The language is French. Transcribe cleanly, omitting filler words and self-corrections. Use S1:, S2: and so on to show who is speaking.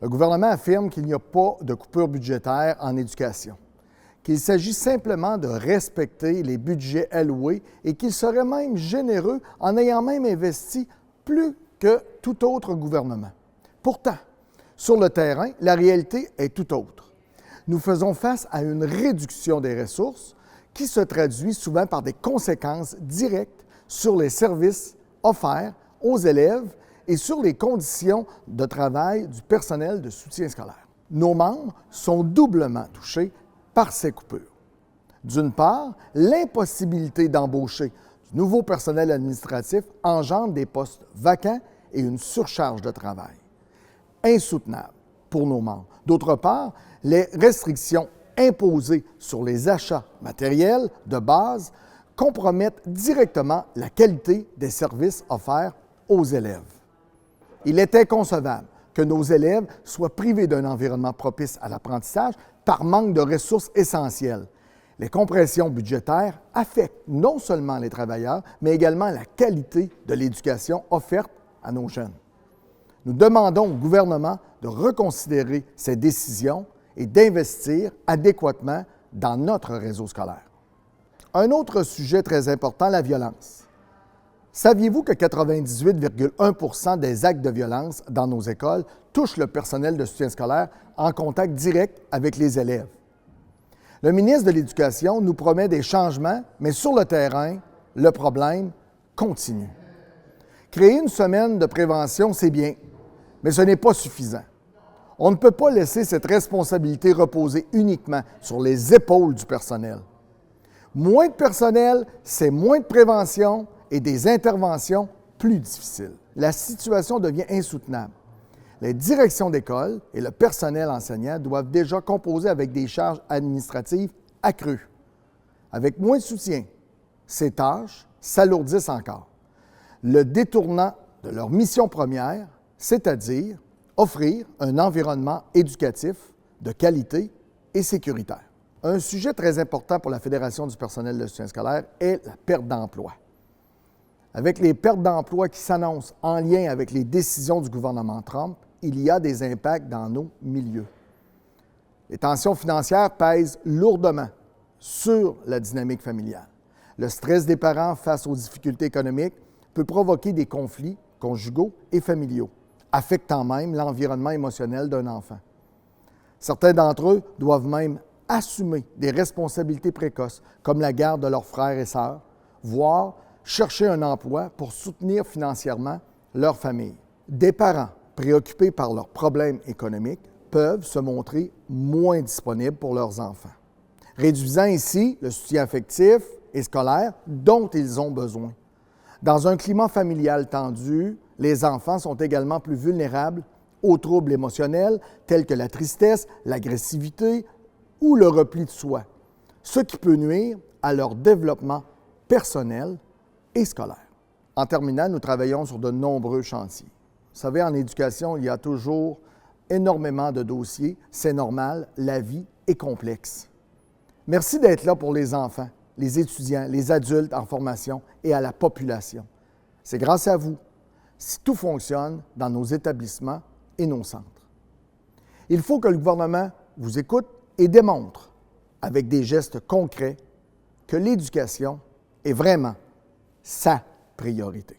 S1: Le gouvernement affirme qu'il n'y a pas de coupure budgétaire en éducation, qu'il s'agit simplement de respecter les budgets alloués et qu'il serait même généreux en ayant même investi plus que tout autre gouvernement. Pourtant, sur le terrain, la réalité est tout autre. Nous faisons face à une réduction des ressources qui se traduit souvent par des conséquences directes sur les services offerts aux élèves et sur les conditions de travail du personnel de soutien scolaire. Nos membres sont doublement touchés par ces coupures. D'une part, l'impossibilité d'embaucher du nouveau personnel administratif engendre des postes vacants et une surcharge de travail. Insoutenable pour nos membres. D'autre part, les restrictions imposées sur les achats matériels de base compromettent directement la qualité des services offerts aux élèves. Il est inconcevable que nos élèves soient privés d'un environnement propice à l'apprentissage par manque de ressources essentielles. Les compressions budgétaires affectent non seulement les travailleurs, mais également la qualité de l'éducation offerte à nos jeunes. Nous demandons au gouvernement de reconsidérer ces décisions et d'investir adéquatement dans notre réseau scolaire. Un autre sujet très important, la violence. Saviez-vous que 98,1 % des actes de violence dans nos écoles touchent le personnel de soutien scolaire en contact direct avec les élèves? Le ministre de l'Éducation nous promet des changements, mais sur le terrain, le problème continue. Créer une semaine de prévention, c'est bien, mais ce n'est pas suffisant. On ne peut pas laisser cette responsabilité reposer uniquement sur les épaules du personnel. Moins de personnel, c'est moins de prévention et des interventions plus difficiles. La situation devient insoutenable. Les directions d'école et le personnel enseignant doivent déjà composer avec des charges administratives accrues. Avec moins de soutien, ces tâches s'alourdissent encore, le détournant de leur mission première, c'est-à-dire offrir un environnement éducatif de qualité et sécuritaire. Un sujet très important pour la Fédération du personnel de soutien scolaire est la perte d'emploi. Avec les pertes d'emploi qui s'annoncent en lien avec les décisions du gouvernement Trump, il y a des impacts dans nos milieux. Les tensions financières pèsent lourdement sur la dynamique familiale. Le stress des parents face aux difficultés économiques peut provoquer des conflits conjugaux et familiaux, affectant même l'environnement émotionnel d'un enfant. Certains d'entre eux doivent même assumer des responsabilités précoces, comme la garde de leurs frères et sœurs, voire chercher un emploi pour soutenir financièrement leur famille. Des parents préoccupés par leurs problèmes économiques peuvent se montrer moins disponibles pour leurs enfants, réduisant ainsi le soutien affectif et scolaire dont ils ont besoin. Dans un climat familial tendu, les enfants sont également plus vulnérables aux troubles émotionnels tels que la tristesse, l'agressivité ou le repli de soi, ce qui peut nuire à leur développement personnel et scolaire. En terminant, nous travaillons sur de nombreux chantiers. Vous savez, en éducation, il y a toujours énormément de dossiers. C'est normal, la vie est complexe. Merci d'être là pour les enfants, les étudiants, les adultes en formation et à la population. C'est grâce à vous si tout fonctionne dans nos établissements et nos centres. Il faut que le gouvernement vous écoute et démontre, avec des gestes concrets, que l'éducation est vraiment sa priorité.